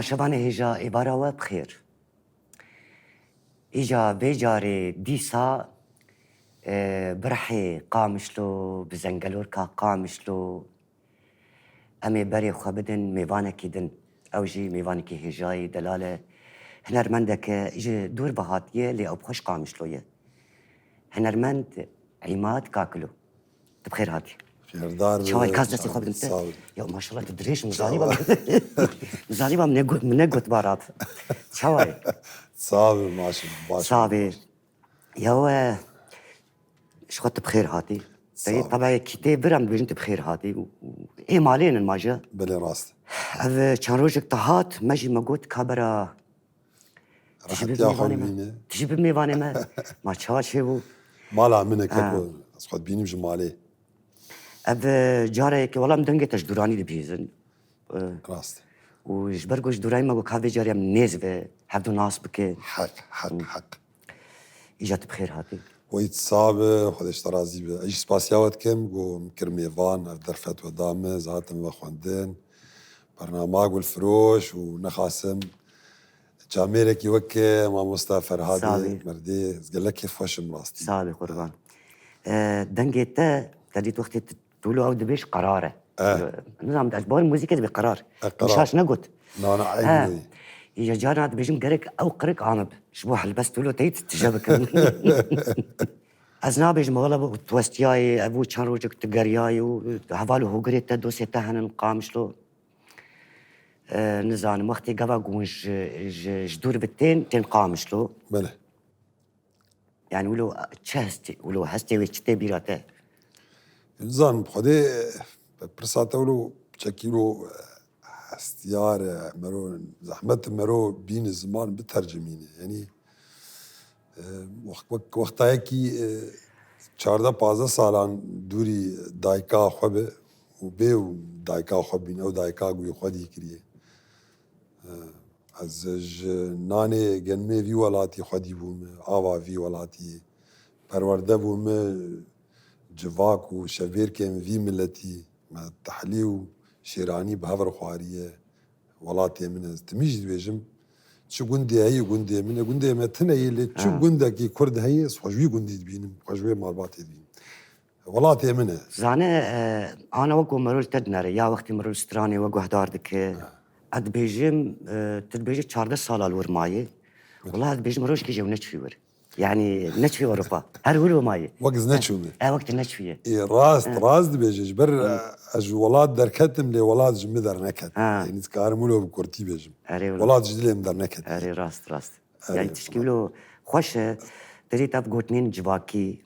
شبانه هجا عبارة و بخير إجا بيجاري ديسا برحي قامشلو بزنگلور کا قامشلو أمي بري خبدن ميوانكي دن أو جي ميوانكي هجاي دلالة هنرمندك إجي دور بهاتية لي أو بخش قامشلوية هنرمند عماد كاكلو بخير هاتي خيردار شو هاي كاس دستي خبد انت يا ما شاء الله تدريش مزاريبا مزاريبا منقوت بارات شو هاي صافي ماشي صافي يا شو خدت بخير هاتي طبعا كتاب برم بجنت بخير هاتي ايه مالين الماجا بلي راست هذا كان روجك طهات ماجي ما قلت كابرا تجيب ميواني ما ما تشاشي بو مالا منك هكو اسخد بيني بجمالي هذا جارك والله مدنجة تجدراني دبيزن راست وجبرقوش دوراي ما قلت هذا جاري من نيزبه هبدو ناس بك حق إجت بخير هاتي ويتصابه خدش ترازي به ايش سباسياوت كم جو مكرميفان درفت ودامه زاتم وخوندين برنامج والفروش ونخاسم جاميرك يوكي مع مصطفى فرهادي مردي قال لك كيف وش مراستي صابي قربان دنجيتا تديت وقت تقولوا او دبيش قراره نظام اجبار الموسيقى بقرار مشاش نقط انا عيني يا جانا بيجم قرك او قرك عامب شبوح البس تقولوا تيت تجابك ازنا بيجم والله توستياي ابو كان روجك تقرياي وهفالو هو قريت دوسي تهن قامشلو نزان وقتي قبا قونج جدور بالتين تين قامشلو بله يعني ولو تشهستي ولو هستي ويشتي بيراته نزان بخدي برساته ولو تشكيلو استيار مرو زحمة مرو بين الزمان بترجمينه يعني وقتها كي 14 سالان دوري دايكا خبه وبيو دايكا خبين او دايكا قوي خدي كريه از نانه گنمه وی ولاتي خدي بوم آوا وی ولاتي پرورده بوم جواك وشبير كم في ملتي ما تحليو شيراني بهفر خواريه ولاتي من تميج بيجم شو قندي هي قندي من قندي ما تنهي اللي شو قندك كرد هي خوجوي قندي تبين خوجوي مالباتي تبين ولاتي منه زانه انا وقو مرول تدنري يا وقتي مرول ستراني وقو هداردك اد بيجم تدبيجي 14 سال الورمايه والله اد بيجم روش كي جو نتشفيور يعني نتشفي اوروبا هر ولو ماي وقت نتشومي وقت النتشفيه راست بيجي بر اج ولاد دركتم لي ولاد جمدر نكت يعني تكارمولو بكورتي بيجم ولاد جدلي مدر نكت اري راست يعني تشكيلو خوش تريت اب قوتنين جواكي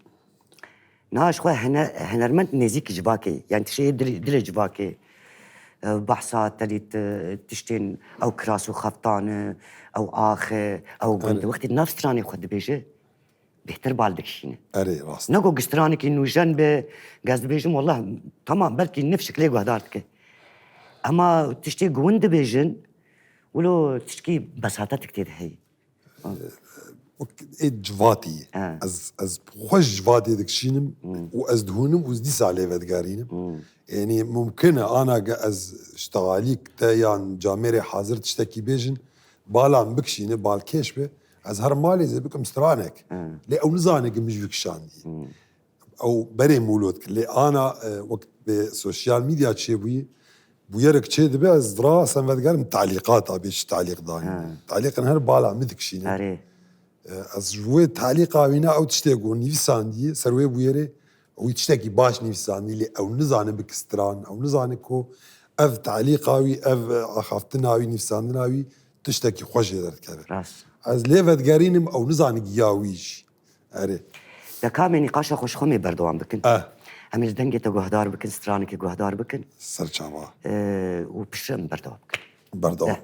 ناش خو هنرمنت نزيك جواكي يعني تشي دل جواكي بحثات تريت تشتين او كراس وخفطانه او اخه او قند وقت النفس تراني خد بيجي بيهتر بالدك شينه اري راست نقو قسترانك انه جنب قصد بيجم والله تمام بلكي نفسك ليه قهدارتك اما تشتي قوند بيجن ولو تشكي بساطتك تدهي جواتي از خوش جواتي دك شينم واز دهونم وزديس عليه فدقارينم يعني ممكن انا از اشتغاليك تا يعني جاميري حاضر تشتكي بيجن بالا بكشينه بالكشبه از هر مالي زي بكم سترانك لي او نزانك مش بك شاندي او بري مولودك لي انا وقت بالسوشيال ميديا تشيبوي بويرك تشيد بي از درا سنفدقار من تعليقات بيش تعليق داين تعليق هر بالا مدك شينه از جوي تعليق وينا او تشتاقو نيفساندي سروي بويري او تشتاقي باش نيفساندي لي او نزانه بك ستران او نزانكو اف تعليقاوي اف اخافتناوي نيفساندناوي تشتكي خوش درت از ليفت قارينم او نزانك ياويش اري دا كامي نقاشا خوش خمي بردوان بكن هميز دنگي تا قهدار بكن سترانك قهدار بكن سرچاوا وبشرم بردوان بكن بردوان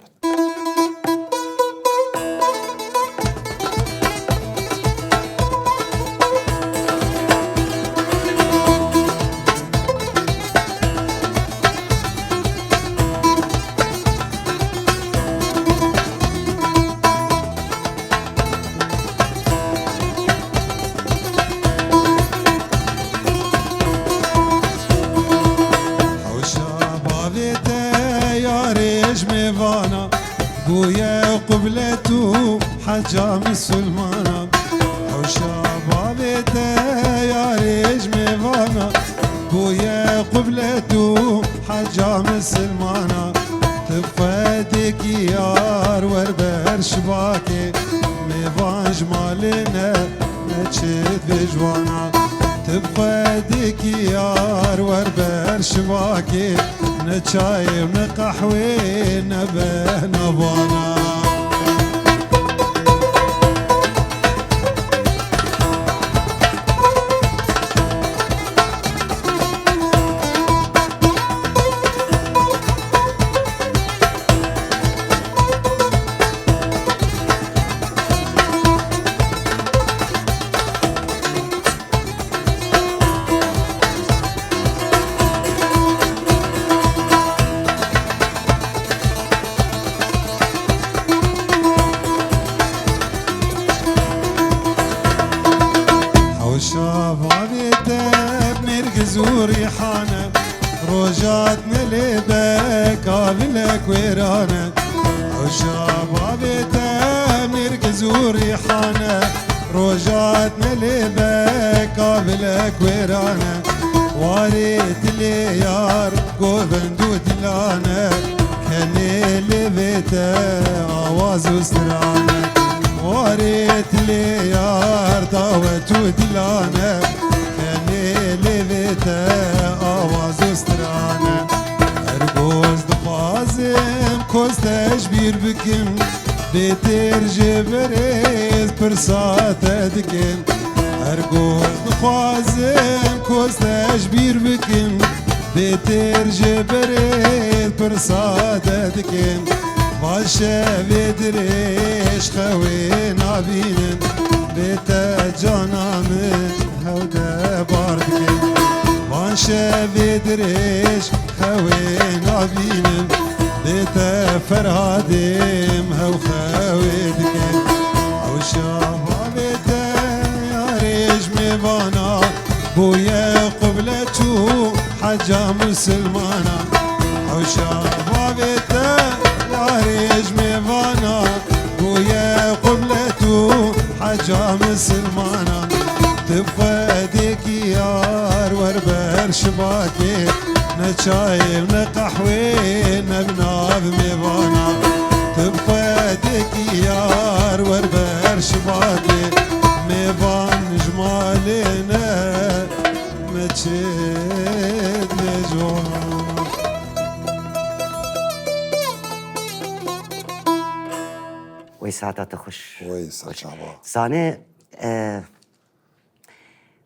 ياريش ميفانا قبلتو حجا مسلمانا وشبابته يا ريج ميفانا بويا قبلتو حجا مسلمانا تفادك يار وربر شباكي ميفان جمالنا نشد بجوانا تفادك يار وربر شباكي نشاي ونقحوي نبه نبانا وريحانه روجات نلبك قابلك ويرانه وشبابي تمركز وريحانه روجات نلبك قابلك ويرانه واريت لي يار قوبندو دلانا كان لبيته آواز وسترانه واريت لي يار دعوت ودلانا لبيته آواز استرانه ارگوز دخوازم کستش بیر بکن بیتر جبریز پرسات دکن ارگوز دخوازم کستش بیر بکن بیتر جبریز پرسات دکن باشه بدرش خوی نبینن بیت جانامن هودا باردكن باشه بدرش خوي نابينم بيتا فرهادم هو خوي دكن او شبابتا يا ريج ميبانا بويا قبلتو حجا مسلمانا او شبابتا يا ريج ميبانا بويا قبلتو حجا مسلمانا تفادك يار وربر شباكي نشاي ونقحوي نبناب ميبانا تفادك يار وربر شباكي ميبان جمالنا متشد نجوانا ويساعتها تخش ويساعت شعبا سانه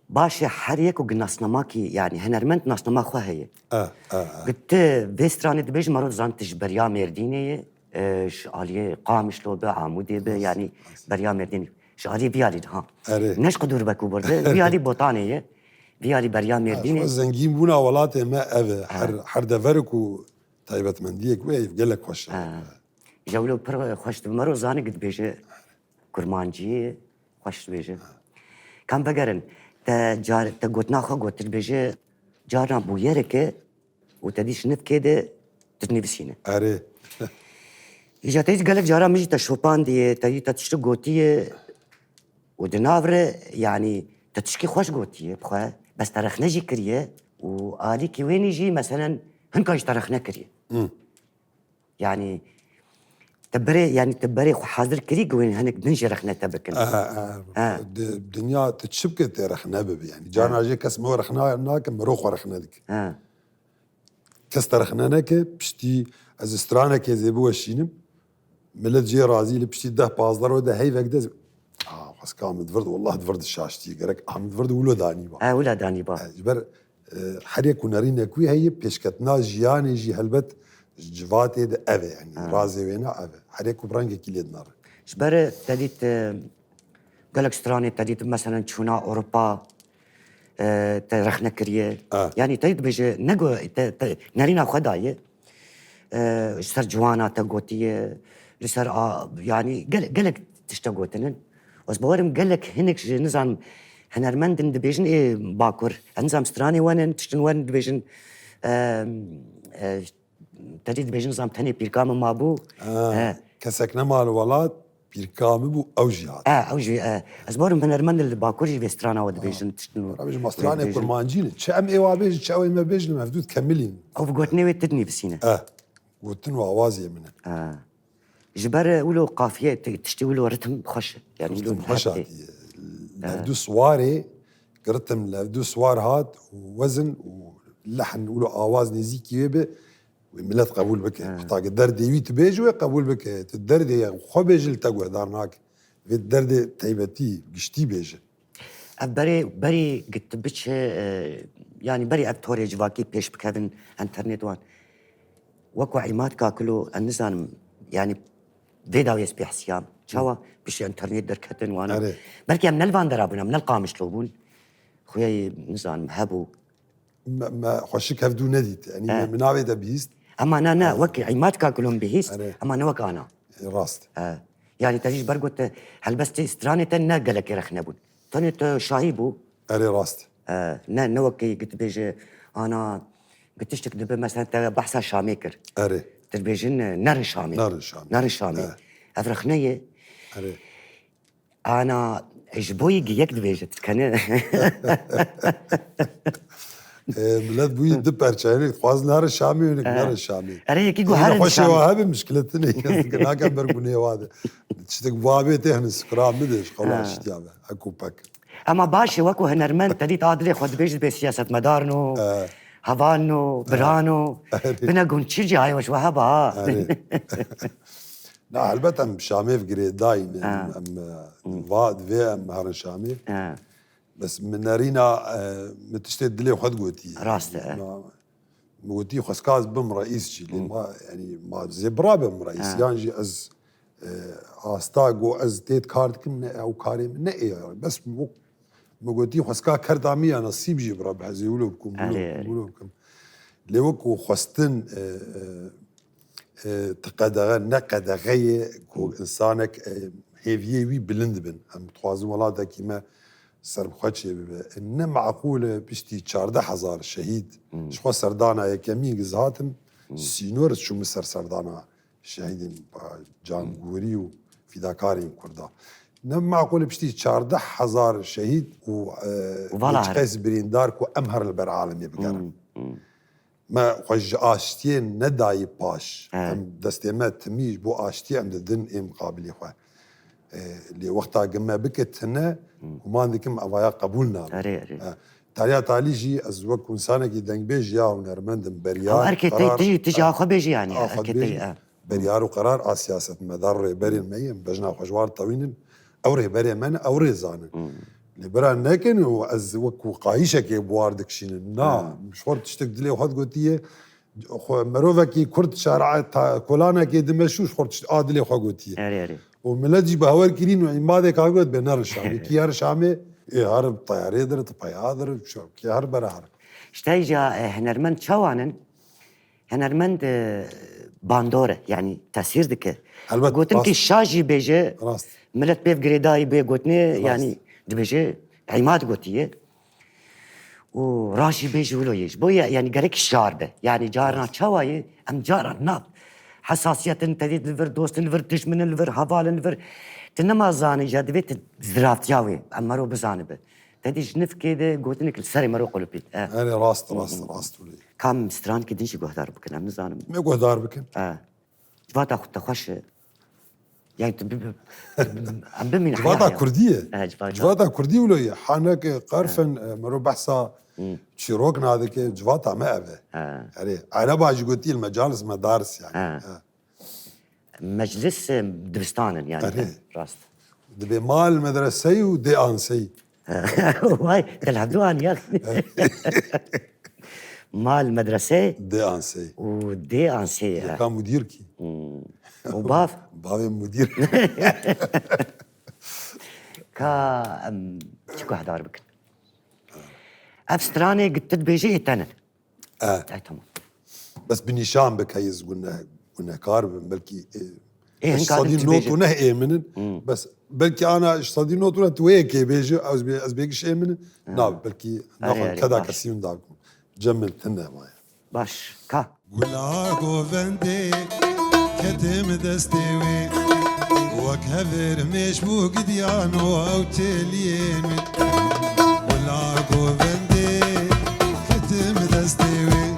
باشه هر یک و ناسنماکی یعنی هنرمند ناسنما خواه هیه قلت ویسترانی دبیج مرو زانتش بریا مردینه شعالیه قامش لو به عمودی به یعنی بریا مردینه شعالی بیاری ها نش قدور بکو برده بیاری بوتانه بیاری بریا مردینه زنگین بونا ولاته ما اوه هر دفرکو طيبت منديك ويف قال لك خوش جولو پر خوش مرو زانه قد بیجه کرمانجی خوش بیجه کم بگرن تا قوتنا خو قوت البيجي جارنا بويرك وتديش نف كده تتنفسينه اري اجا تيجي قالك جارا مجي تشوبان دي تيجي تشتي قوتيه ودنافره يعني تتشكي خوش قوتيه بخوا بس ترخنا جي كريه وآلي كي وين يجي مثلا هنكاش ترخنا كريه يعني تبري حاضر كريق وين هنك ننجي رخنا تبكن الدنيا تتشبكت رخنا بب يعني جانا جي كسمو رخنا ناك مروخ رخنا ديك كست رخنا ناك بشتي از استرانا كي زيبو الشينم ملت جي رازي لبشتي ده بازدر وده هي فكده بس كان مدفرد والله دفرد الشاشتي قالك مدفرد ولا داني با ولا داني با جبر حريك ونارين كوي هي بيشكتنا جياني جي هلبت جواتي ده أبي يعني رازي وينا أبي حريك وبرانجي كيليد نار شبر تديت قالك ستراني تديت مثلا تشونا أوروبا ترخنا كريه يعني تديت بيجي نجو نارينا خداية سر جوانا تقوتيه لسر يعني قالك تشتقوتنن بس بورم قالك هنك نظام هنرمندن دبيجن إيه باكر نظام ستراني وين تشتن وين دبيجن تديد بيجن نظام تاني بيركام مابو كسكنا مع الولاد بيركامي بو أو جهات اوجي ازبورم هنرمند الباكورجي فيسترانا ودبيجن تشنو رابج مستراني كرمانجين تشام إيوا بيج تشاوي ما بيج لما فدود كملين او بقوتني وتدني بسينه قلتن وعوازي منه جبر ولو قافيه تشتي ولو رتم خش يعني ولو خشاتي لفدو سواري قرتم لفدو سوار هات ووزن ولحن ولو آواز نزيكي ويبه وملات قبول بك حتى الدردي ويت بيجوي قبول بك الدردي خو بيجل تقوى دارناك في الدردي تيبتي قشتي بيجي بري قلت بتش يعني بري ابتوري جواكي بيش بكافن انترنت وان وكو عماد كاكلو النزان يعني فيدا ويسبيح سيام شاوا بش انترنت دركتن وانا بركي من الفان درابنا من القامش لوبون خويا نزان هبو ما خوشك هفدو نديت يعني من عبيد بيست اما انا وكي عماد كاكلهم بيست اما انا وك انا راست يعني تجيش برقوت هل بس استراني تنا قالك رخنبون تاني شايبو اري راست نا نوكي قلت بيجي انا قلت اشتك دبي مثلا بحث شاميكر اري تربيجن نار الشامي نار الشامي افرخنيه اري انا اجبوي جيك دبيجت كان بلاد بوي دبر شعري خواز نار الشامي ونك نار الشامي اري كي جو هذا خوش وهاب مشكلتنا كنا كان بربوني هذا تشتك بابي تهن سكرام بدش خلاص اشتيابه اكو باك اما باشي وكو هنرمن تدي تادري خد بيجت بسياسه مدارنو هافانو برانو بنا قون تشجي هاي وش وهبا لا البته ام شامي في قريداين ام فاد في ام هارن شامي بس من نارينا متشتت دلي وخد قوتي راسته قوتي خسكاز بم رئيس جي ما يعني ما زبرا بم رئيس يعني جي از استاغو از تيت كارد كم او كاري من بس قوتي خسكا كردامي نصيب جي برا بهزي ولوكم لوكو خستن تقدغ نقدغي كو انسانك هيفيه وي بلند بن ام توازن ولاده كيما سر بخوتشي ان معقوله بشتي 14000 شهيد شخو سردانا يكمي زهاتن سينور شو مسر سردانا شهيدين جانغوري وفداكارين كردا نم معقوله بشتي 14000 شهيد و قيس بريندار كو امهر البرعالم يبقى ما خوش آشتين نداي باش ام دستيمات تميج بو آشتي ام ددن ام قابلي خوا اللي وقتها قما بكت هنا وما عندكم أوايا قبولنا تاليا تالي جي أزوك إنسانك يدنج بيجي يا ونرمند بريار أركي تيجي أخو بيجي يعني أركي بريار وقرار سياسة مدار بري الميم بجنا خوشوار طويل أو رهبري من أو رزان اللي برا ناكن وأزوك وقايشك بواردك شين نا مشوار تشتك دلي وحد قوتيه مروفكي كرد شارع كولانا كي دمشوش خورتش عادلي خو قوتيه وملجي بهور كرين وعماده كاغوت بنار الشامي كي هر شامي هرب طياره در طياره شو كي هر برا شتايجا هنرمند شوانن هنرمند باندوره يعني تاثير دك قلت لك الشاجي بيجي ملت بيف جريداي بي قلتني يعني دبيجي عماد قوتيه وراشي بيجي ولو يج بويا يعني قالك الشاربه يعني جارنا شواي ام جارنا ناب حساسية تديد الفر دوست الفر تشمن الفر هفال الفر تنما زاني جادبيت زرافت ياوي امرو بزانبه تديش نف كده قوتنك السري مرو قلبي انا راست ولي كم ستران كديش قهدار بكن ام زانم ما قهدار بكن جواتا خد تخش يعني ام بمين جواتا كرديه جواتا كرديه ولا حانك قرفن مرو بحثا شيروكنا هذاك جواتا ما أبه يعني أنا باجي قلتي المجالس مدارس يعني مجلس دبستان يعني راست دبي مال مدرسي ودي أنسي واي تلعبدوان يا أخي مال مدرسة دي أنسي ودي أنسي كان مديركي وباف بابي مدير شكو هدار بك أفستراني قلت بيجي تانا تمام بس بنيشان بك هيز قلنا كارب بلكي صديق نوتو نه من بس بلكي أنا صديق نوتو تويك بيجي أو أزبيكش من نعم بلكي ناخذ كذا كسيون داكم جمل تنا معي باش كا ولا قوفندي كتم دستوي وكهفر مش بو قديانو أو تليين والعقو بندي ختم دستيوي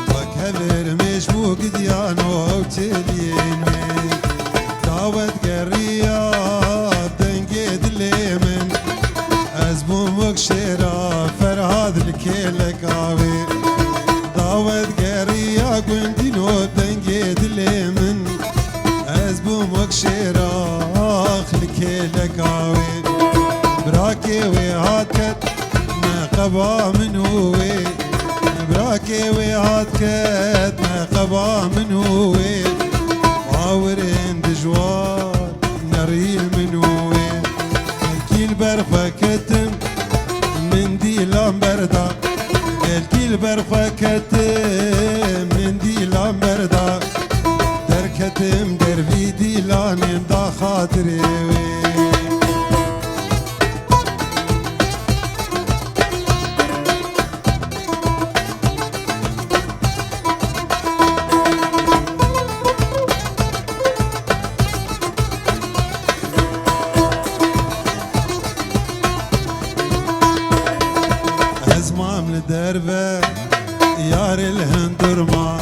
وكهفر مش بو قديانو أو تليين دعوت قرية دنقيد الليمن أزبو مكشرة فرهاد الكيلك عوي دعوت قرية قندينو دنقيد الليمن أزبو مكشرة الكيلك عوي براكي وهاتكت ما قبا من هوي براكي وهاتكت ما قبا من هوي عاورين دجوار نريل من هوي الكيل برفا كتم من دي لامبردا الكيل برفا كتم من دي لامبردا دركتم دربي دي لاني دا خاطري أزمام لدربة يار الهندرما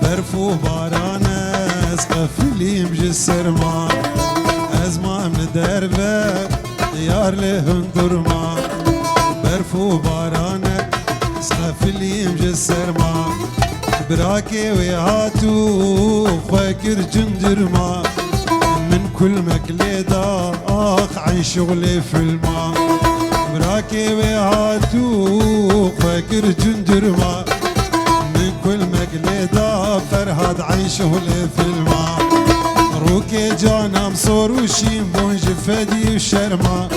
برفو بارانا اسقفلي مجسرما أزمام لدربة يار الهندرما برفو بارانا اسقفلي مجسرما براكي ويهاتو فاكر جندرما من كل مكليدا عن شغلي في الماء براكي ويهاتو فاكر جندرما من كل مقليدا فرهاد عن شغلي في الماء روكي جانا مصور وشيم بونج فدي وشرما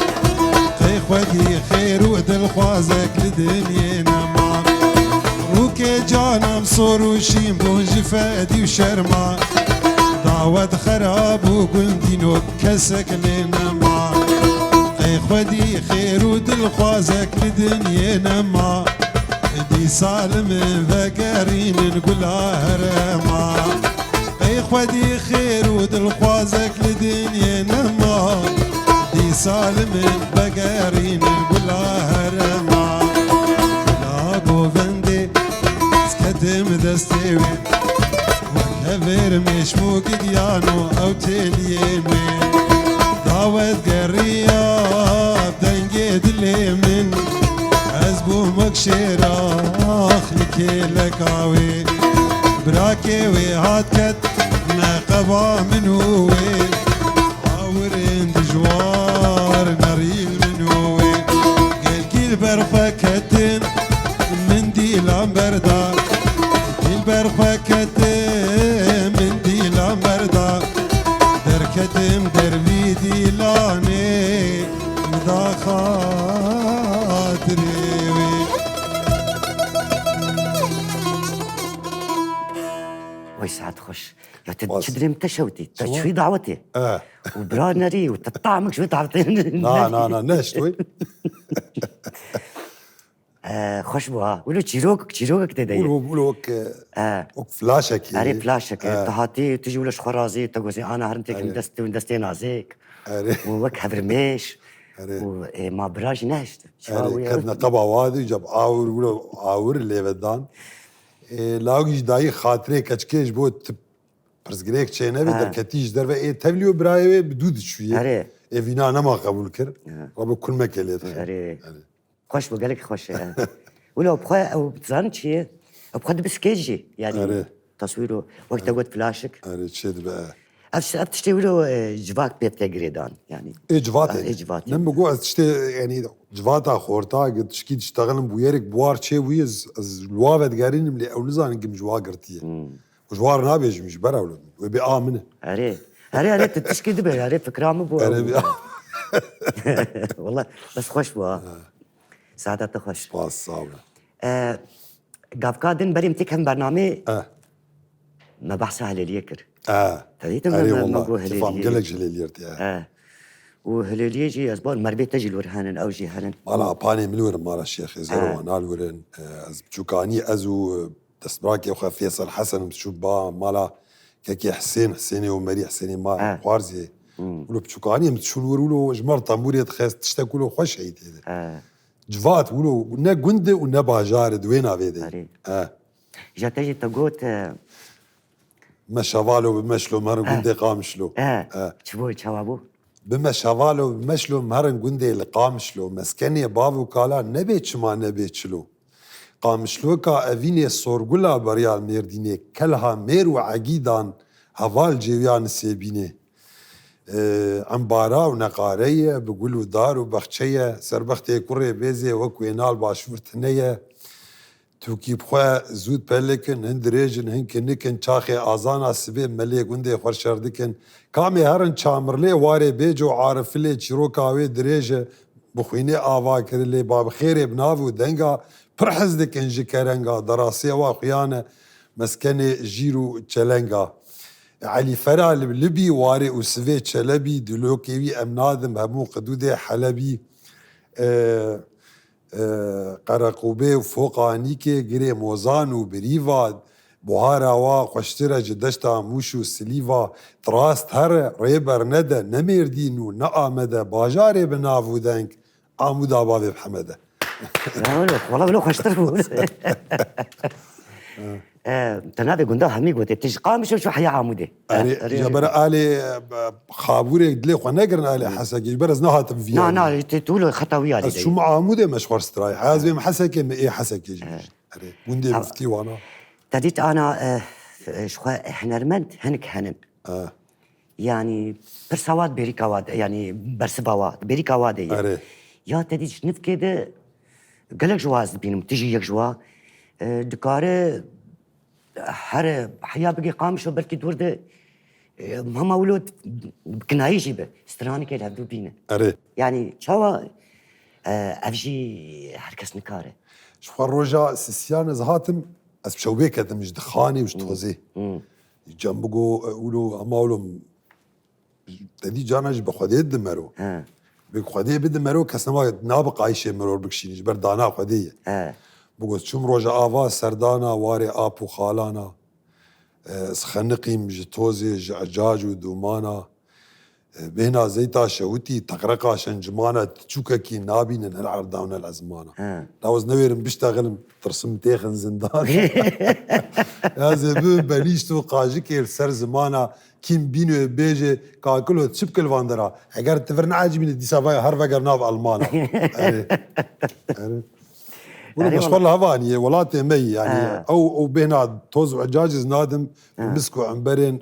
خيخ ودي خير ودل خوازك لدنيا نما روكي جانا مصور وشيم بونج فدي وشرما دعوت خراب وقندينو كسك لنما خودي خير ودل خوازك لدنيا نما دي سالم فقرين نقولها هرما اي خودي خير ودل خوازك لدنيا نما دي سالم فقرين نقولها هرما لا قوفندي سكتم دستيوي وكفر مش مو قديانو او تليمين دعوت قرية بدنقيد الليمن أزبو مكشرة أخلكي لك عوي براكي وهاتكت ما قبا من هوي عاورين دجوار نريل من هوي قيل كيل برفكتن من دي لامبردا كيل برفكتن من دي لامبردا دركتم دربي دي لاني مدا خاطري وي ساعات خش يا تدري متى شوتي شوي دعوتي اه وبرانري وتطعمك شوي دعوتي نا نشتوي خوش بوا ولو تشيروك تدي بقولوا وك فلاشك اري فلاشك تهاتي تجي ولا شخرازي تقولي انا هرمتك من دستي نازيك وك هبرميش وما براج نهشت كدنا قبا وادي جاب عاور ولو عاور اللي بدان لاوجي داي خاطري كچكيش بوت برزگريك چينه دركتيش درو تبليو براي بدود شويه اري فينا انا ما قبول كر رب كل مكليت اري خوش بقالك خوش ولو بخا او بتزانشي بخد بسكيجي يعني تصويره وقت قلت فلاشك اري تشد بقى تشتي ولو جواك بيت جريدان يعني اجفات لما قوع تشتي يعني جواتا خورتا قد تشكي تشتغل بويرك بوار تشي ويز الوافد قارين ملي او نزان نجم جوا قرتيه وجوار نابيج مش برا ولا وبي امنه اري تشكي دبي اري فكره مو والله بس خوش بوا سعادة خوش باس صعبة قاف قادن بريم تكهم برنامج ما بحث هلالية كر تريد ما تفهم قلق جليليرتي وهلالية جي أزبان مربي تجي الورهان أو جي هلن مالا باني ملور مالا الشيخ زيرو نال ورن از بچوكاني ازو دستبراكي وخا فيصل حسن بشوف با مالا كاكي حسيني وماري حسيني ما خوارزي ولو بتشوكاني متشول ولو جمر طاموري تخاس تشتاك ولو خوش عيد جفات ولو نا قند ونا باجار دوينا بيدي جا تجي تقوت ما شافالو بمشلو مهر قندي قامشلو شبو تشوابو بما شافالو بمشلو مهر قندي لقامشلو مسكني بابو كالا نبيتش ما نبيتشلو قامشلو كا افيني صورغولا بريال ميرديني كلها ميرو عقيدان هفال جيوان سيبيني عمبارا ونقارية بقولوا دار وبخشية سربختي كوري بيزي وكوينال باشور ثنية توكي بخوا زود بلكن هندريجن هنك نكن شاخي آزانا سبي ملي قندي خورشردكن كامي هرن شامرلي واري بيجو عارف لي تشروكاوي دريجة بخويني آوا كرلي باب خيري بنافو دنگا برحز دكن جكرنگا دراسية وخيانة مسكني جيرو تشلنگا علي فرع لبي واري وسفي تشلبي دلوكيوي امنادم همو قدودي حلبي قرقوبي وفوقانيكي قري موزان وبريفاد بوهارا وقشترة جدشتا موشو سليفا تراست هر ريبر ندى نميردينو نقامدى باجاري بنافو دنك عمودا بابي بحمدة والله لو خشتروا تنادي قندا همي قوتي تشقام شو حياة عمودي جبر آلي خابوري دلي خو نقرن آلي حسكي جبر زناها تنفيا نا تقولوا خطوية علي شو مع عمودي مشوار ستراي حازم حسكي ايه حسكي جيش وندي مفتي وانا تديت انا شو هنرمنت هنك هنن يعني برسوات بريكاواد يعني برسباوات بريكاواد يا تديت نف كده قالك جواز بينهم تجي يك جوا دكاره هر حياة بقي قامش وبركي دورده ماما ولود كنايجي به استراني كده هدو بينا يعني شوا افجي هركس نكاره شو الرجا سيسيان زهاتم اس بشوبيك هذا مش دخاني وش تغزي جنبقو ولو اما ولو تدي جانج بخدي دمرو بخدي بدمرو كسما نابق عايشه مرور بكشينج بردانا خديه بقول شوم روجا آوا سردانا واري آبو خالانا سخنقيم جتوزي جعجاج ودومانا بهنا زيتا شوتي تقرقا شنجمانا تشوكا كي نابين نلعب داونا الأزمانا داوز نويرم بيشتغل ترسم تيخن زندان يا زبون بليشتو قاجيكي السر زمانا كيم بينو بيجي كاكلو تشبكل فاندرا اگر تفرن عاجبين دي سافايا هرفقر ناف ألمانا مش والله هفانية ولاتي مي يعني او بهنا توز وعجاجز نادم مسكو عنبرين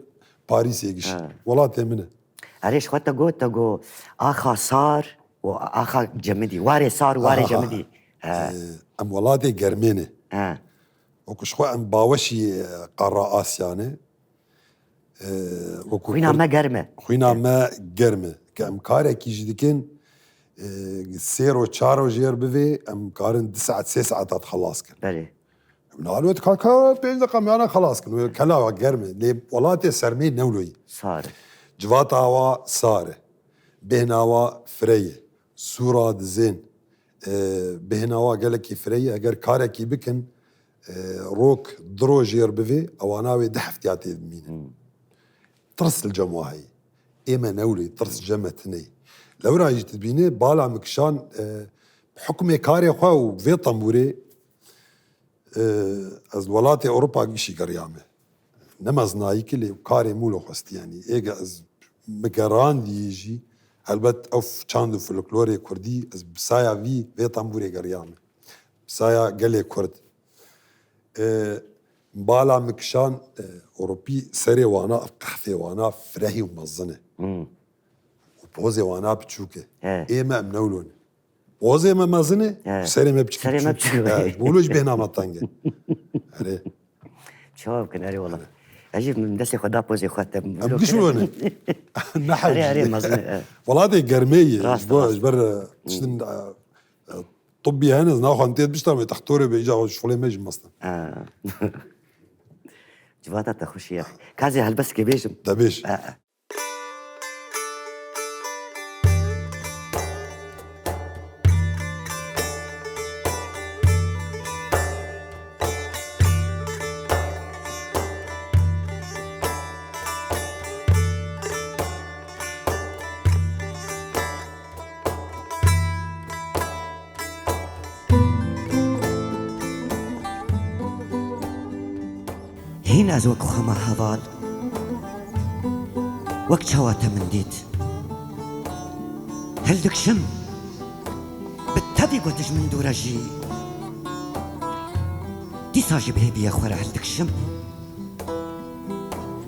باريس يقش ولاتي منه عريش خو تقو اخا صار واخا جمدي واري صار واري جمدي ام ولاتي قرمينه وكش خو ام باوشي قارة آسيانه خوينا ما قرمه خوينا ما قرمه كام كاري كي جدكن سيرو تشارو جير بفي ام كارن 9 ساعات خلاص كن بلي من الوقت كان بين دقيقة انا خلاص كن كلا قرمه لي ولاتي سرمي نولوي صار جواتاوا صار بهناوا فريه سورة زين بهناوا قالك فريه اگر كاركي بكن روك درو جير بفي او اناوي دحفتياتي مين ترس الجمواهي ايما نولي ترس جمتني لو راجي تبيني بالا مكشان بحكم كاري خو وفي طموري از ولاتي اوروبا قشي قريامه نماز نايك اللي كاري مولو خست يعني ايجا از مقران ديجي البت اوف تشاندو فولكلوري كردي از بسايا في طموري قريامه بسايا قلي كرد بالا مكشان اوروبي سري وانا قحفي وانا فرهي ومزنه بوزي وانا بتشوكه ايما منولون بوزي ما مازنه سري ما بتشوكه سري ما بتشوكه بقولوش بينا مطنجه عليه شباب كان علي والله اجيب من دسي خدا بوزي خاتم ام شلون نحل علي مازنه والله هذه قرميه جبر طبي هنا ناخذ انت بيشتغل تحتوري بيجا شغله ما يجي مصنع جواتا تخش يا اخي كازي هلبس كبيشم دبيش هنا أزوك خما هبال وقت شواتا من ديت هل دكشم بالتبي قدش من دورجي دي ساجب هيبي يا خورا هل دكشم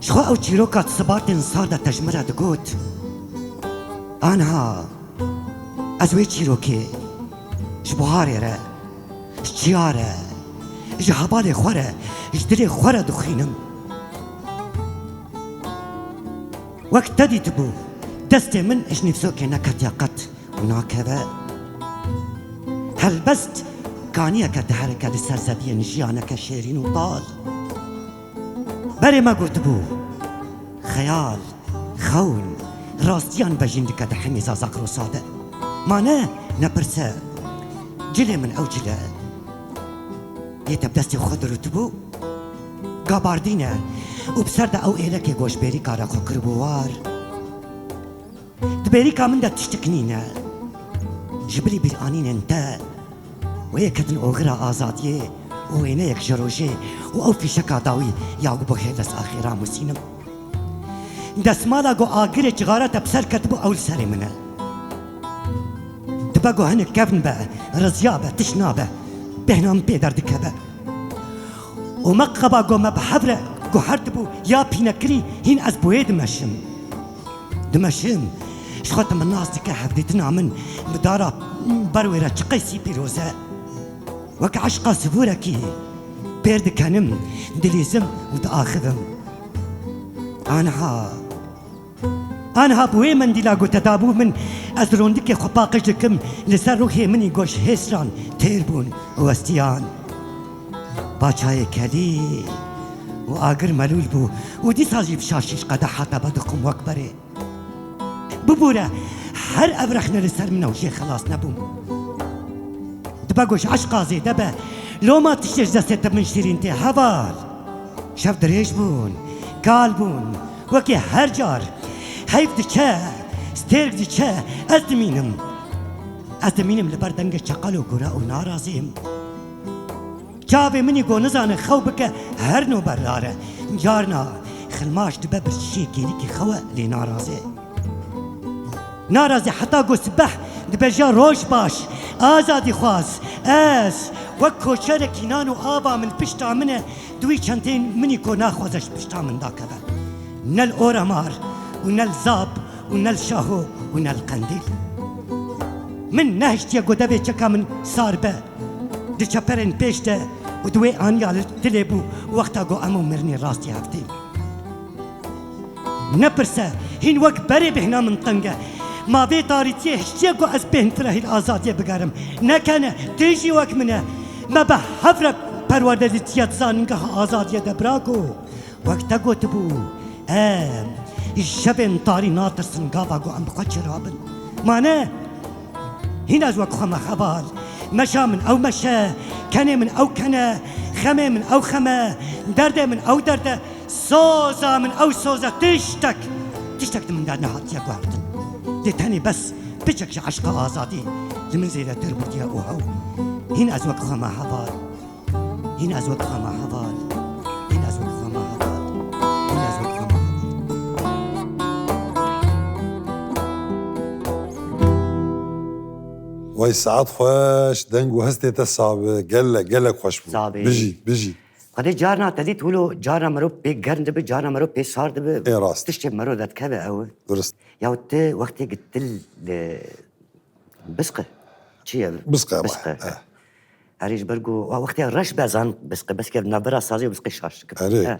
شخوا أو تشيروكات صباتن صادة تجمرة دقوت أنا أزوي تشيروكي شبهاري را شجيارة جهبالي خورا جدري خورا دخينم وقت تدي تبو دستي من إش نفسوكي نكت يقت وناكبا هل بست كانية كتحركة للسرزبية نجيانك شيرين وطال بري ما قلت بو خيال خون راستيان بجندك دحمي زازاقرو صادق معناه نبرسا جلي من أو جلي يتبدستي خضر تبو قاباردينا وبسرد أو إيلك يقوش بيريكا راكو كربوار دبيريكا من دا تشتكنينا جبلي بالآنين انتا ويكتن أغرى آزادية وينيك جروجي وأو في شكا داوي يعقبو هيدس آخرا مسينم دسمالا قو آقري جغارة بسر كتبو أول سري منه دبقو هنك كفن بقى رزيابة تشنابة بهنام بيدر دكبة ومقبا قو مبحفرة قو هردبو يا بينكري هين أزبوه دمشم شخوت من ناس دكا حفظتنا من مدارا برويرا چقيسي بيروزة وك عشقا سفوركي بيرد كانم دليزم ودآخذم أنا بوي من دلاغو تدابو من أزروندك خباقش لكم لسر روحي مني قوش هسران تيربون واستيان باچاي كالي وآقر ملول بو ودي ساجي بشاشيش قد حتى بدقم وكبري ببورة هر أبرخنا لسر منا وشي خلاص نبوم دبقوش عشقا زي دبا لو ما تشتش دستة من شيرين تي هبال شاف دريش بون قال بون وكي هر جار هيف دچه ستيرك دچه أزدمينم لبردنگ چقلو قرا و نارازيم جابي مني قو نزان خو بك هر نو براره جارنا خلماش دبا برشي كيليكي خوا لي نارازي حتى قو سبح دبجا روش باش آزادي خواز اس وكو شركي نانو آبا من بشتا منه دوي چنتين مني كو ناخوزش بشتا من داكبه نل أورامار ونل زاب ونل شاهو ونل قنديل من نهشتيا قدبي چكا من ساربه دي چپرن پیشته ودوي آنيال تليبو وقتا قو امو مرني راستي هفتي نبرسه هين وق بري بهنا من طنقه ما بي طاريتيه هشتيا قو از بهن فرهي الآزادية بقارم نكانه تيجي وق منه ما بحفرك پرورده دي تياتزاننگه آزادية دبراكو وقتا قو تبو الشبن طاري ناطر سنقافا قو عم بقى شرابن معناه هنا زوك خما خبال مشى من أو مشى كان من أو كان خمة من أو خمة دردة من أو دردة صوزة من أو صوزة تشتك من دارنا هاتيا قواردن دي تاني بس بيشكش عشق آزادي لمن زيادة تربط يا أوهو هنا زوك خما خبال هنا زوك خما خبال هنا زوك خما خبال هنا زوك خما خبال وای ساعت خوش دنگ و هستی تصاب گله خوش بود بجی قدي جارنا تدي تقولوا جارنا مرو بيك قرن دبي جارنا مرو بي صار دبي ايه راست تشتي مرو ذات كذا أو درست يا وقت قلت بسقة شيء بسقة أريج برجو وقت رش بزان بسقة بس كيف نبرة صازي وبسقة شاش أري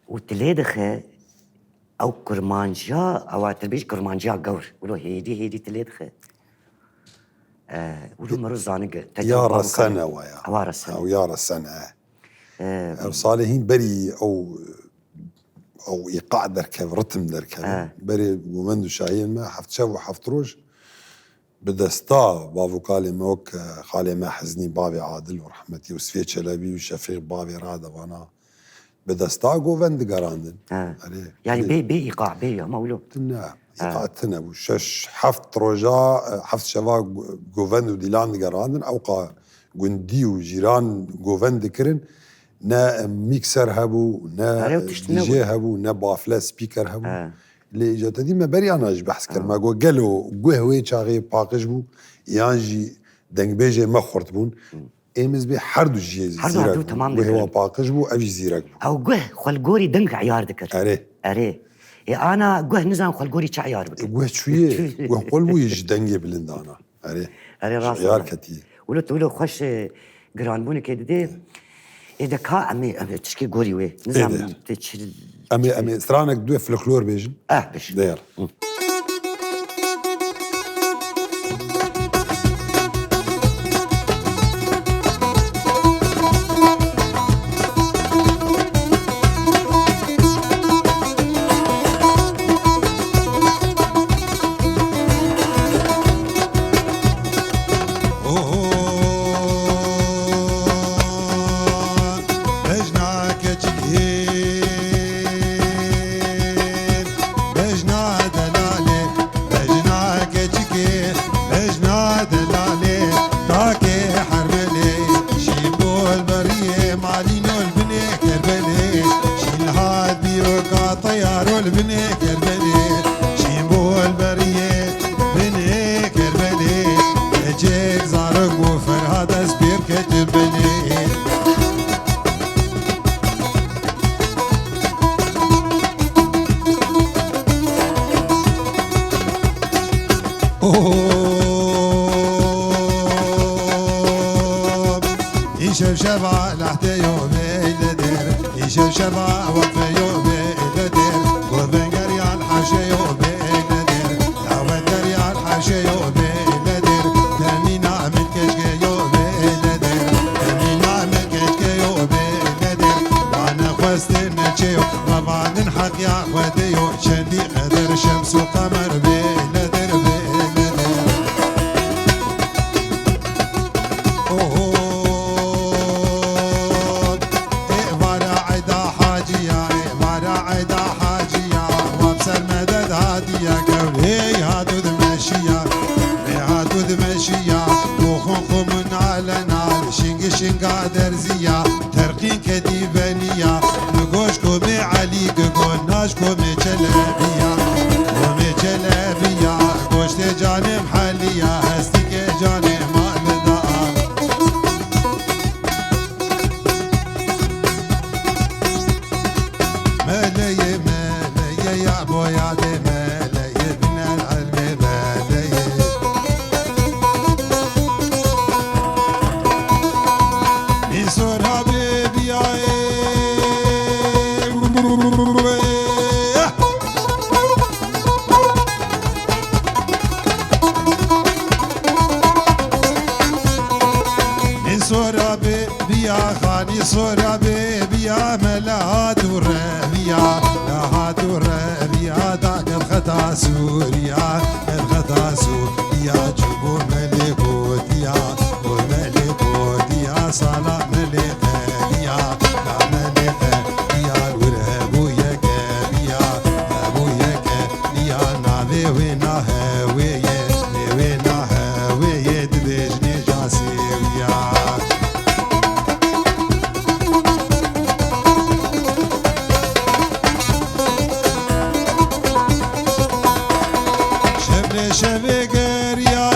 وتليدخه أو كرمانجا أو تلبيش كرمانجا قور ولو هيدي تليدخه ولو مرو زانق يارا السنة ويا أوار السنة أو يارا السنة أو صالحين بري أو إيقاع دركب رتم دركب بري ومندو شاهين ما حفت شو حفت روج بدستا بابو قالي موك خالي ما حزني بابي عادل ورحمتي وسفيت شلبي وشفيق بابي راد وانا بدستا قوفند قراندن يعني بي إيقاع بي مولو نعم إيقاعتنا وشش حفت رجا حفت شفا قوفند وديلان قراندن أوقع قندي وجيران قوفند كرن نا ميكسر هبو نا أريو دي تشتنو. جي هبو نا بافلا سبيكر هبو اللي جات ديما بري انا اش بحث كرما قالوا قهوه شاغي باقش بو يانجي دنگ بيجي ما خورت بون امز بي حردو جي حردو زيرك هردو تمام قهوه دكر. باقش بو افي زيرك بو او قه خلقوري دنق عيار ذكر اري اري يا انا قه نزان خلقوري شا عيار بك قهوه شويه قهوه قول بو يج دنگي بلند انا اري اري راس عيار كتي ولو خوش جرانبوني كده دي اذا كا امي تشكي قوري وي نزام إيه تشل امي سترانك دو فلكلور بيجن بش داير شبع لحتى يومي لدير يشوف شبع وقف يومي لدير وبنقري على الحاشي يومي لدير لا وبنقري على الحاشي يومي لدير تامين عمل كشك يومي لدير تامين عمل كشك يومي لدير وانا خوستن نتشيو طبعا نحق يا اخواتيو شندي قدر شمس وقمر بي لدير بي لدير شنقا درزية ترقين كديبانية نقوش كومي علي قول ناش كومي جلابية كومي جلابية قوش تجاني محلية هستيك جاني ما ندار مالي مالي يا بويا دي مالي ابن العلم مالي صورة بيبيا ملهات ورابيا لهات ورابيا داك الخطا سوريا الخطا سوريا جبو ملكوتيا وملكوتيا صلاة ملكانيا لا ملكانيا الورابو يا كابيا ابو يا كابيا نعبي وينا هاوية وينا هاوية دبجني جاسيويا شبكر يا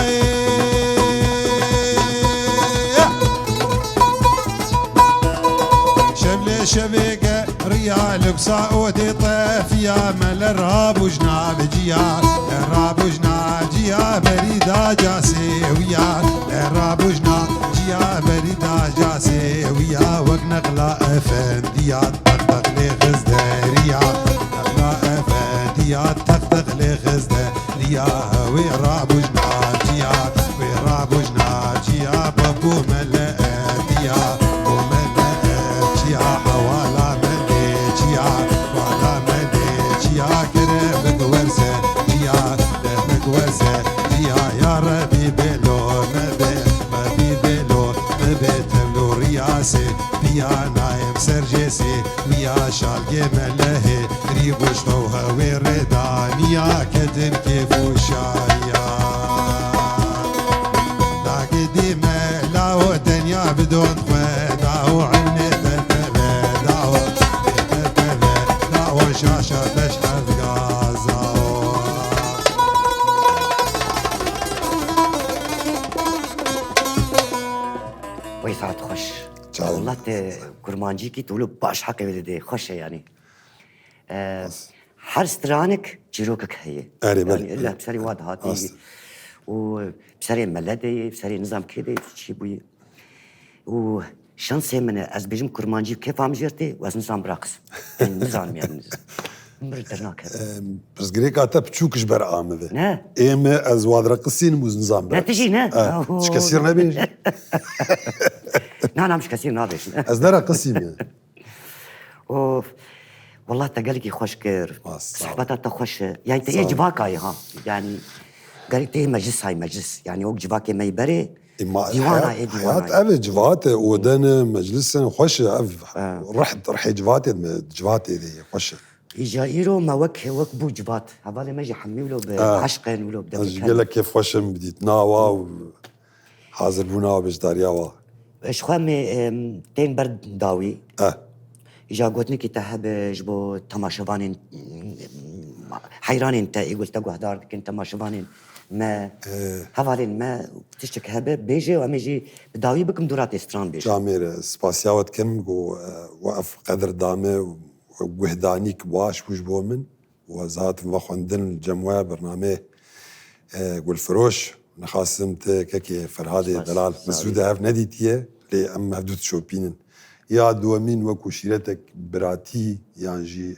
شبل شبكة ريال بصاوتي طيف يا مل الراب وجناب جيا الراب وجناب جيا بريدا جاسي ويا الراب وجناب جيا بريدا جاسي ويا وقنقلا افنديا طقطق لي غزداريا نقلا افنديا طقطق لي غزداريا ويراب وجناجيا ويراب وجناجيا بابو ملاتيا وملاتيا حوالا مليتيا ولا مليتيا كرمك ورسة جيا كرمك ورسة جيا يا ربي بلو مبي بلو مبي تملو رياسي بيا نايم سرجسي ويا شالقي ملهي ريبوش طوها وردانيا كدن كيف وشايا لا قديمة لا ودنيا بدون خويدا وعني تنتبه ساعت خوش جان. والله كرمانجي كي تقولوا باش حق ولدي خوش يعني هر سترانك جيروكك هي أري بل. يعني الا بسري واد هاتي أصل. وبسري ملدي بسري نظام كده شي بوي وشانسي من از بيجم كرمانجي كيف عم جرتي واز نظام براقص يعني نظام يعني مردرناك بس جريك أتا بتشوكش بر آمده نه. إيما از واد رقصين موز نظام لا تجي نه مش كثير نبيج لا مش كثير نابش از نرى قسيم يعني اوف والله تقالك خوش كير صحبتها خوش يعني تي جواك هاي ها يعني قالت تي مجلس هاي مجلس يعني وق جواك ما يبري ديوانا ايه حياة ديوانا أبي جواتي ودنا مجلس خوش رح جواتي جواتي دي خوش يجايرو ما وك بو جبات هذا ما يجي حميولو بعشق ولو بدك قال لك كيف خوش بدي تناوا حاضر بونا باش دارياوا ايش خامي تين برد داوي إجا قوتني كي تهب جبو تماشوانين حيرانين تا يقول تقو هدار كنت تماشوانين ما هفالين ما تشتك هبه بيجي وعم يجي بداوي بكم دورات استران بيجي جامير سباسياوت كم وقف قدر دامه وهدانيك باش وجبو من وزات وخندن الجموع برنامج والفروش نخاسمت ككي فرهادي دلال مسودة هف نديتيه لي أم هدوت شوبينن يا دوامين وكو شيرتك براتي يعني جي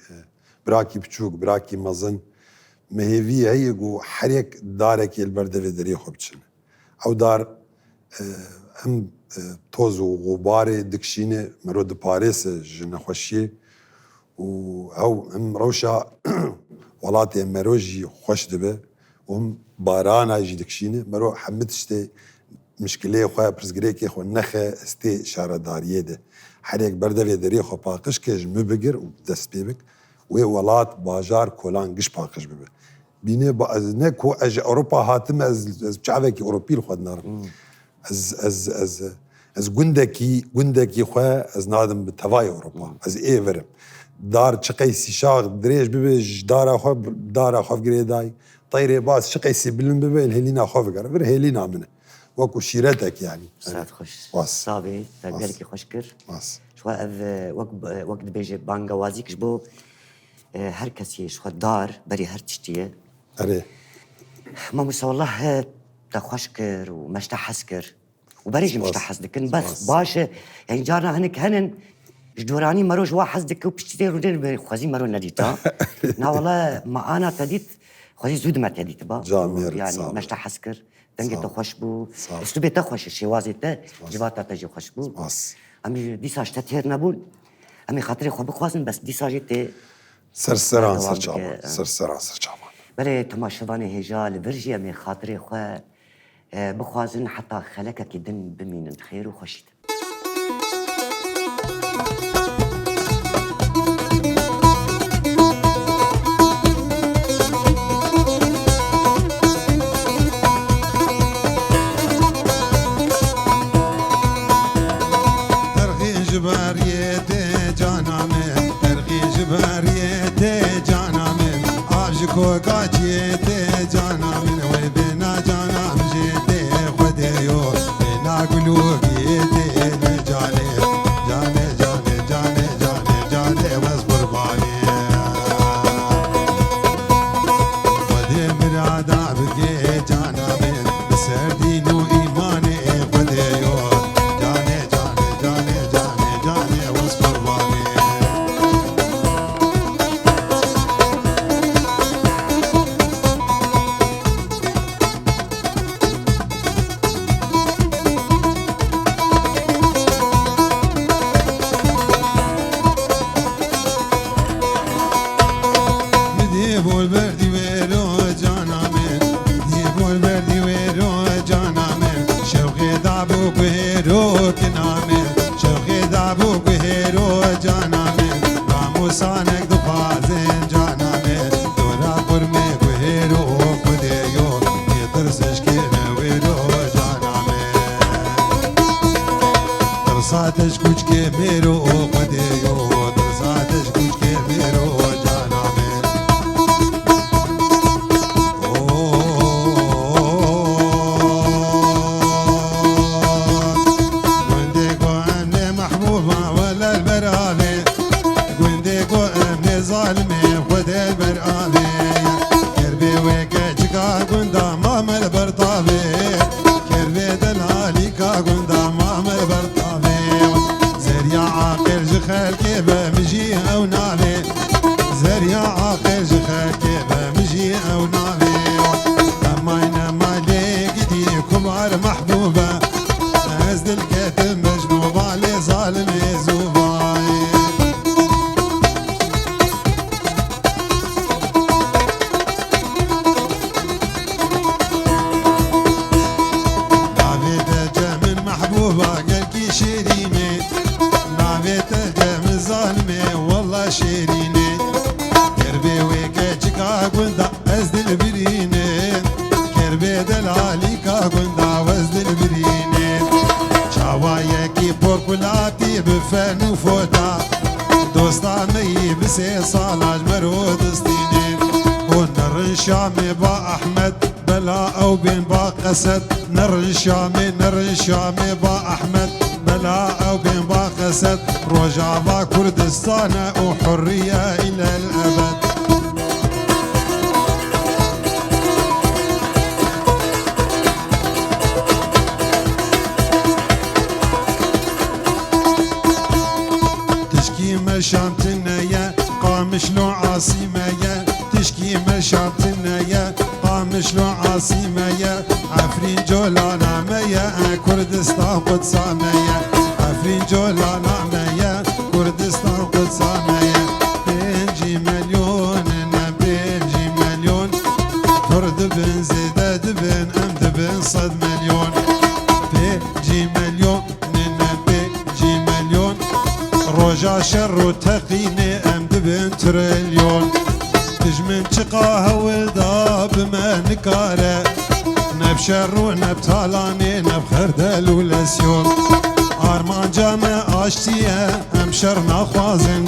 براكي بتشوك براكي مزن مهيفي هي جو حريك دارك البرد في دريخو بتشن أو دار هم توز وغبار دكشينة مرود باريس جنة خوشية أو هم روشا ولاتي مروجي خوش دبه وهم بارانا يجي دكشينة مرو حمدشتي مشكلة خواه برزقريكي خو نخه استي شارة داريه ده حريك برده في دريخو باقش كيج مبقر ودس بيبك وولات باجار كولان قش باقش ببه بيني نكو اج اوروبا هاتم از بشعبكي اوروبي الخواد نار از گندكي خواه از نادم بتفاي اوروبا از ايفرم دار شقي سيشاغ دريج ببه دار خو بقريداي طيري باس شقي سي بلن ببه الهلينا خو بقر هلينا منه وكو شيرتك يعني ساعت خوش واس صابي تقالك خوش كر واس شو وقت بيجي بانجا وازيك جبو هر كسي شو دار بري هر تشتيه أري ما موسى والله تخوشكر ومشتحسكر وبريجي مشتحس لكن بس باشا يعني جارنا هنك هنن جدوراني مروج واحد دك وبشتي رودين خوازي مرو نديتا نا والله ما انا تديت خوازي زود ما تديت با جامير يعني مشتحسكر دنگه تخوش بو استوبه تخوش شوازي تا جواتا تجي خوش بو امي ديسا اشتتير نبول امي خاطري خو بخوازن بس ديسا جيتي سرسران سرچامان بله تماشواني هجا لبرجي امي خاطري خو بخوازن حتى خلقك كي دن بمين خير وخشيت کوکاچیته جانا من و بنا جانا مجیته خدایو بنا قلوبیته نجاله جانه جانه جانه جانه جانه وز قربانی خدای مرادا بگی جانا من بسردین و ایمانه خدایو جانه جانه جانه جانه جانه وز قربانی ساتش کچھ کے میرو خدایو ساتش کچھ کے میرو جانا میں بندے مامل برطابي كربي دلالي كاغوندا مامل برطابي زريا عاقل جخال كيبا مجي او نابي زريا عاقل جخال كيبا مجي او نابي أماينا مالي قدي كبار محبوبة أزد الكاتب مجنوبة علي ظالم يزوباي نعبيت من محبوبة قلبي شيريني نعبيت من ظالمي والله شيريني كربي ويكاتشك عقوندا أزد البريني كربي دلالي كاغوندا وزد البريني شاوايكي بوركولاتي بفن وفوتا دوستا مي بسي صالاج مرود استيني ونر الشامي با احمد بلا او بين با قسد نر الشامي با احمد بلا او بين با قسد رجعبا كردستان وحرية الى الابد تشكي مشامتنا يا قامش لو عاصمة يا تشكي مشامتنا يا قامش لو عاصمة يا عفرين جولانا ميا كردستان قدسانة يا عفرين جولانا ميا كردستان قدسانة يا بنجي مليون انا بنجي مليون فرد بن زيد دبن ام دبن صد مليون بنجي مليون انا بنجي مليون رجا شر وتقيني ام دبن تريليون تجمن شقاها ولدا بما نكاره نبشر ونبتالاني نبخردل ولسيون ارمان جامع اشتيه ام شر نخوازن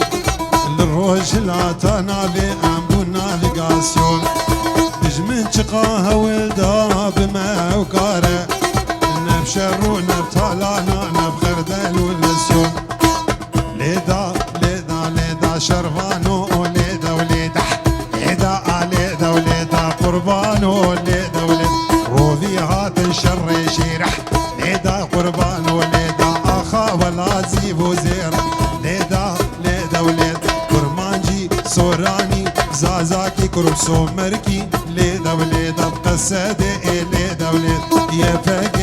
للروج العتانا بي ام بو نافيغاسيون تجمن شقاها ولدا بما وكاره نبشر ونبتالانا نبخردل ولسيون ليدا ليدا ليدا شرفانو وليدا وليدا ليدا ليدا وليدا قربانو ليدا وليدا روذي هات الشر شيرح ليدا قربانو ليدا اخا ولا زيبو زير ليدا ليدا وليدا كرمانجي سوراني زازاكي كرب سومركي ليدا وليدا بقصدي ليدا وليدا يا فاقي